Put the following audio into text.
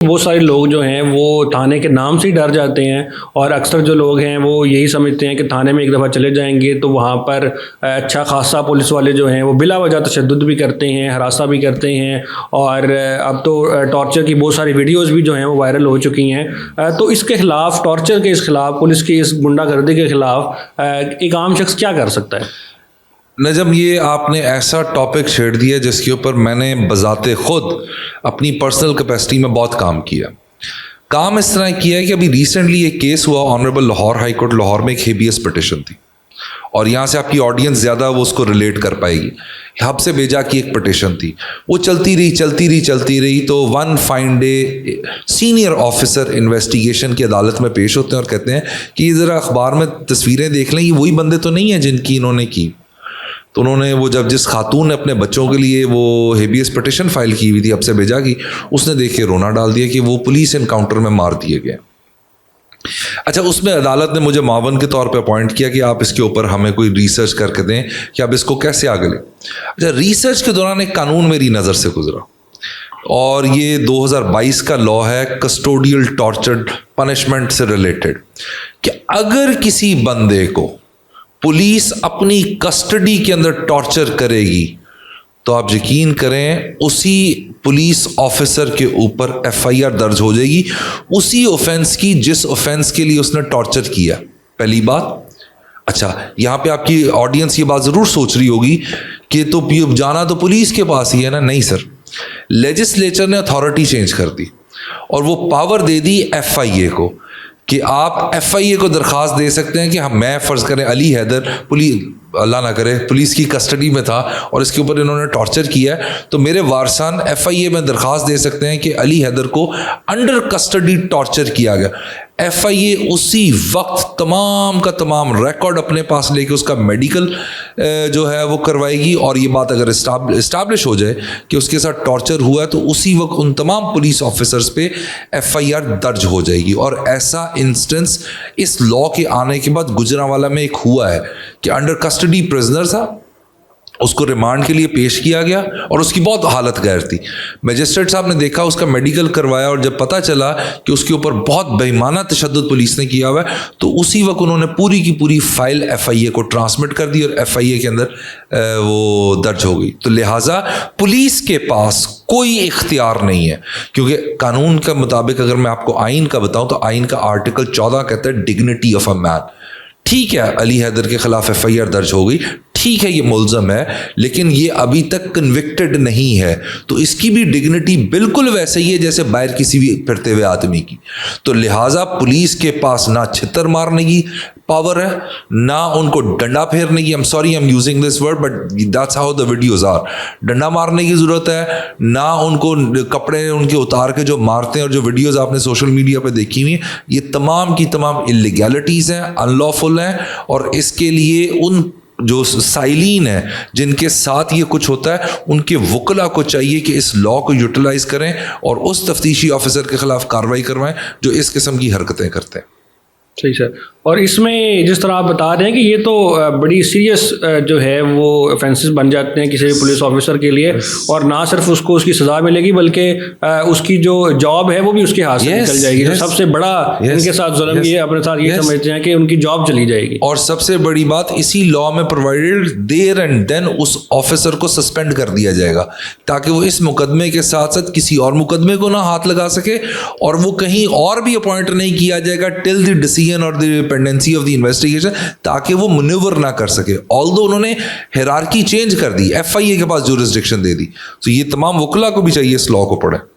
बहुत सारे लोग जो हैं वो थाने के नाम से ही डर जाते हैं और अक्सर जो लोग हैं वो यही समझते हैं कि थाने में एक दफ़ा चले जाएंगे तो वहाँ पर अच्छा खासा पुलिस वाले जो हैं वो बिला वजह तशद्दुद भी करते हैं, हरासा भी करते हैं और अब तो टॉर्चर की बहुत सारी वीडियोस भी जो हैं वो वायरल हो चुकी हैं। तो इसके ख़िलाफ़, टॉर्चर के इस खिलाफ, पुलिस की इस गुंडागर्दी के ख़िलाफ़ एक आम शख्स क्या कर सकता है? नजम, ये आपने ऐसा टॉपिक छेड़ दिया जिसके ऊपर मैंने बजाते खुद अपनी पर्सनल कैपेसिटी में बहुत काम किया। काम इस तरह किया है कि अभी रिसेंटली एक केस हुआ honourable Lahore high court Lahore में, एक हेबियस पिटिशन थी और यहाँ से आपकी ऑडियंस ज़्यादा वो उसको रिलेट कर पाएगी। हब से बेजा की एक पिटिशन थी, वो चलती रही तो one fine day senior officer investigation की अदालत में पेश होते हैं और कहते हैं कि ये ज़रा अखबार में तस्वीरें देख लें, ये वही बंदे तो नहीं हैं जिनकी इन्होंने की। तो उन्होंने वो जब जिस खातून ने अपने बच्चों के लिए वो हेबियस पिटिशन फाइल की हुई थी अब से बेजा की, उसने देख के रोना डाल दिया कि वो पुलिस इनकाउंटर में मार दिए गए। अच्छा, उसमें अदालत ने मुझे मावन के तौर पे अपॉइंट किया कि आप इसके ऊपर हमें कोई रिसर्च करके दें कि आप इसको कैसे आगे लें। अच्छा, रिसर्च के दौरान एक कानून मेरी नज़र से गुजरा और ये 2022 का लॉ है, कस्टोडियल टॉर्चर पनिशमेंट से रिलेटेड, कि अगर किसी बंदे को पुलिस अपनी कस्टडी के अंदर टॉर्चर करेगी तो आप यकीन करें उसी पुलिस ऑफिसर के ऊपर एफआईआर दर्ज हो जाएगी उसी ऑफेंस की जिस ऑफेंस के लिए उसने टॉर्चर किया। पहली बात। अच्छा, यहाँ पे आपकी ऑडियंस ये बात ज़रूर सोच रही होगी कि तो जाना तो पुलिस के पास ही है ना। नहीं सर, लेजिस्लेचर ने अथॉरिटी चेंज कर दी और वो पावर दे दी एफआईए को कि आप एफआईए को दरख्वास्त दे सकते हैं कि हम, मैं फ़र्ज़ करें अली हैदर पुलिस, अल्लाह ना करे, पुलिस की कस्टडी में था और इसके ऊपर इन्होंने टॉर्चर किया है, तो मेरे वारसान एफआईए में दरख्वास्त दे सकते हैं कि अली हैदर को अंडर कस्टडी टॉर्चर किया गया। एफआईए उसी वक्त तमाम का तमाम रिकॉर्ड अपने पास लेके उसका मेडिकल जो है वो करवाएगी और ये बात अगर इस्टाब्लिश हो जाए कि उसके साथ टॉर्चर हुआ है तो उसी वक्त उन तमाम पुलिस ऑफिसर्स पे एफआईआर दर्ज हो जाएगी। और ऐसा इंस्टेंस इस लॉ के आने के बाद गुजरांवाला में एक हुआ है कि अंडर कस्टडी प्रिजनर था, उसको रिमांड के लिए पेश किया गया और उसकी बहुत हालत गैर थी। मजिस्ट्रेट साहब ने देखा, उसका मेडिकल करवाया और जब पता चला कि उसके ऊपर बहुत बेईमाना तशद्दुद पुलिस ने किया हुआ है तो उसी वक्त उन्होंने पूरी की पूरी फाइल एफआईए को ट्रांसमिट कर दी और एफआईए के अंदर वो दर्ज हो गई। तो लिहाजा पुलिस के पास कोई इख्तियार नहीं है, क्योंकि कानून के मुताबिक अगर मैं आपको आइन का बताऊं तो आइन का आर्टिकल 14 कहता है डिग्निटी ऑफ अ मैन। ठीक है, अली हैदर के खिलाफ एफआईआर दर्ज हो गई, ठीक है, ये मुल्ज़म है, लेकिन ये अभी तक कन्विक्टेड नहीं है, तो इसकी भी डिग्निटी बिल्कुल वैसे ही है जैसे बाहर किसी भी फिरते हुए आदमी की। तो लिहाजा पुलिस के पास ना छितर मारने की पावर है, ना उनको डंडा फेरने की, I am sorry I am using this word but that's how the videos are, डंडा मारने की ज़रूरत है, ना उनको कपड़े उनके उतार के जो मारते हैं और जो वीडियोज़ आपने सोशल मीडिया पर देखी हुई हैं, ये तमाम की तमाम इलीगैलिटीज़ हैं, अनलॉफुल हैं। और इसके लिए उन जो साइलीन है जिनके साथ ये कुछ होता है, उनके वकला को चाहिए कि इस लॉ को यूटिलाइज करें और उस तफ्तीशी ऑफिसर के खिलाफ कार्रवाई करवाएं जो इस किस्म की हरकतें करते हैं। सही सर। और इसमें जिस तरह आप बता रहे हैं कि ये तो बड़ी सीरियस जो है वो ऑफेंसेस बन जाते हैं किसी भी पुलिस ऑफिसर के लिए, और ना सिर्फ उसको उसकी सज़ा मिलेगी बल्कि उसकी जो जॉब है वो भी उसके हाथ से निकल जाएगी। तो सबसे बड़ा इनके साथ जुल्म ये अपने साथ ये समझते हैं कि उनकी जॉब चली जाएगी। और सबसे बड़ी बात, इसी लॉ में प्रोवाइडेड देयर एंड देन उस ऑफिसर को सस्पेंड कर दिया जाएगा ताकि वो इस मुकदमे के साथ साथ किसी और मुकदमे को ना हाथ लगा सके और वो कहीं और भी अपॉइंट नहीं किया जाएगा टिल द डिसीजन और the pendency of the investigation, ताकि वो मैन्यूवर ना कर सके। ऑल्दो उन्होंने हिरार्की चेंज कर दी, एफआईए के पास जुरिस्डिक्शन दे दी, तो ये तमाम वकला को भी चाहिए इस लॉ को पढ़े।